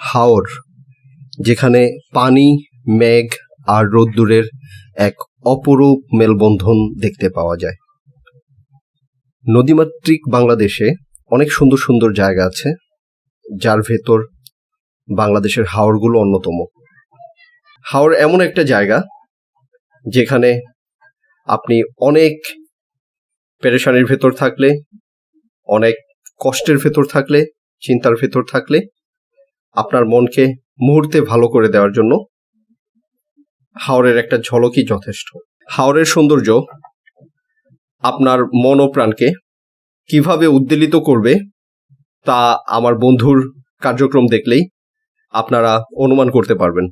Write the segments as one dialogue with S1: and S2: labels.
S1: হাওর, যেখানে পানি, মেঘ আর রোদ্দুরের এক অপরূপ মেলবন্ধন দেখতে পাওয়া যায়। নদীমাতৃক বাংলাদেশে অনেক সুন্দর সুন্দর জায়গা আছে, যার ভেতর বাংলাদেশের হাওরগুলো অন্যতম। হাওর এমন একটা জায়গা যেখানে আপনি অনেক পেরেশানির ভেতর থাকলে, অনেক কষ্টের ভেতর থাকলে, চিন্তার ভেতর থাকলে আপনার মনকে মুহূর্তে ভালো করে দেওয়ার জন্য হাওরের একটা ঝলকই যথেষ্ট। হাওরের সৌন্দর্য আপনার মন ও প্রাণকে কিভাবে উদ্বেলিত করবে তা আমার বন্ধুর কার্যক্রম দেখলেই আপনারা অনুমান করতে পারবেন।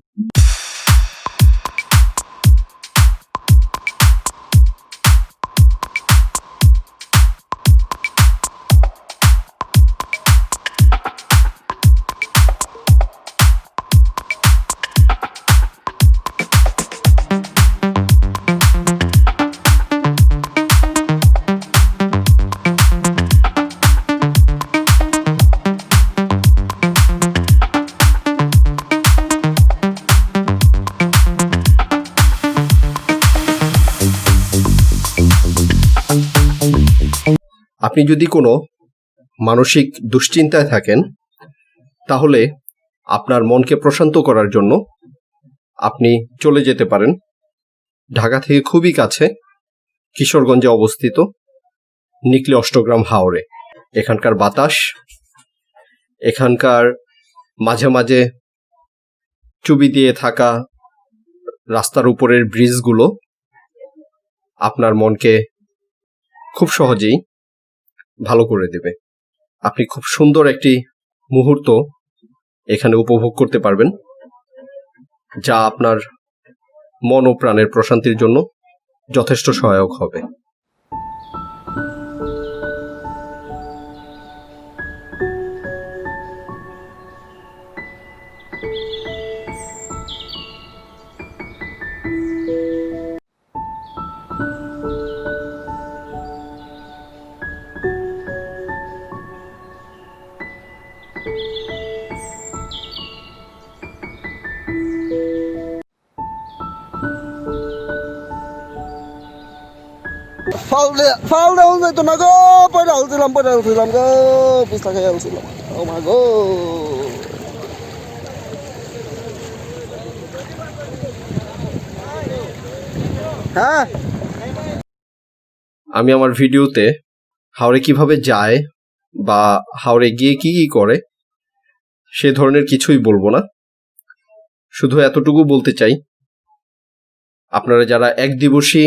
S1: আপনি যদি কোনো মানসিক দুশ্চিন্তায় থাকেন, তাহলে আপনার মনকে প্রশান্ত করার জন্য আপনি চলে যেতে পারেন ঢাকা থেকে খুবই কাছে, কিশোরগঞ্জে অবস্থিত নিকলি অষ্টগ্রাম হাওরে। এখানকার বাতাস, এখানকার মাঝে মাঝে চুবি দিয়ে থাকা রাস্তার উপরের ব্রিজগুলো আপনার মনকে খুব সহজেই ভালো করে দেবে। আপনি খুব সুন্দর একটি মুহূর্ত এখানে উপভোগ করতে পারবেন, যা আপনার মন ও প্রাণের প্রশান্তির জন্য যথেষ্ট সহায়ক হবে।
S2: ফাল দেওয়া যাইতো না গো, পয়লা হলছিলাম গো, পিছলা খেয়ে হলছিলাম। ও মা গো, হ্যাঁ।
S1: আমি আমার ভিডিওতে হাওরে কিভাবে যায় বা হাওরে গিয়ে কি কি করে সে ধরনের কিছুই বলবো না। শুধু এতটুকু বলতে চাই, আপনারা যারা এক দিবসী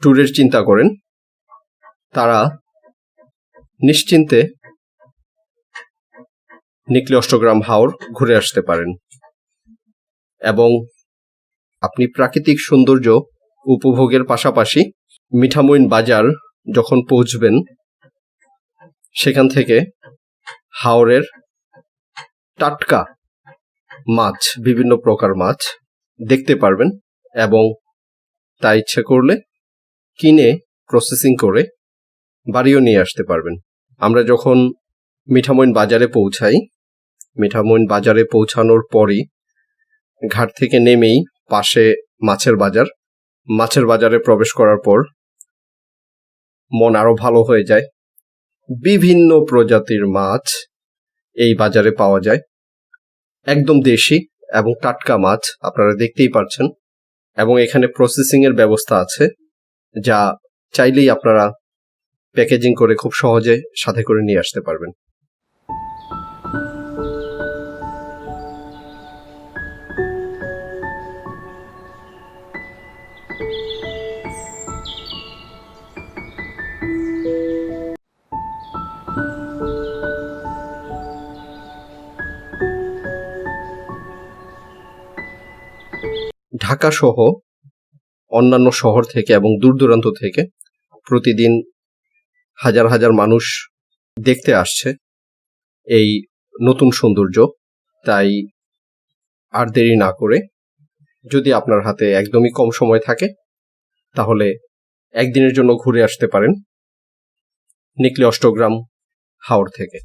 S1: ট্যুরের চিন্তা করেন, তারা নিশ্চিন্তে নিকলি অষ্টগ্রাম হাওর ঘুরে আসতে পারেন এবং আপনি প্রাকৃতিক সৌন্দর্য উপভোগের পাশাপাশি মিঠামইন বাজার যখন পৌঁছবেন, সেখান থেকে হাওরের টাটকা মাছ, বিভিন্ন প্রকার মাছ দেখতে পারবেন এবং তা ইচ্ছে করলে কিনে প্রসেসিং করে বাড়িও নিয়ে আসতে পারবেন। আমরা যখন মিঠামইন বাজারে পৌঁছাই, মিঠামইন বাজারে পৌঁছানোর পরই ঘাট থেকে নেমেই পাশে মাছের বাজার। মাছের বাজারে প্রবেশ করার পর মন আরো ভালো হয়ে যায়। বিভিন্ন প্রজাতির মাছ এই বাজারে পাওয়া যায়, একদম দেশি এবং টাটকা মাছ আপনারা দেখতেই পাচ্ছেন। এবং এখানে প্রসেসিং এর ব্যবস্থা আছে, যা চাইলেই আপনারা প্যাকেজিং করে খুব সহজে সাথে করে নিয়ে আসতে পারবেন। ঢাকা সহ অন্যান্য শহর থেকে এবং দূর দূরান্ত থেকে প্রতিদিন হাজার হাজার মানুষ দেখতে আসছে এই নতুন সৌন্দর্য। তাই আর দেরি না করে, যদি আপনার হাতে একদমই কম সময় থাকে, তাহলে একদিনের জন্য ঘুরে আসতে পারেন নিকলি অষ্টগ্রাম হাওর থেকে।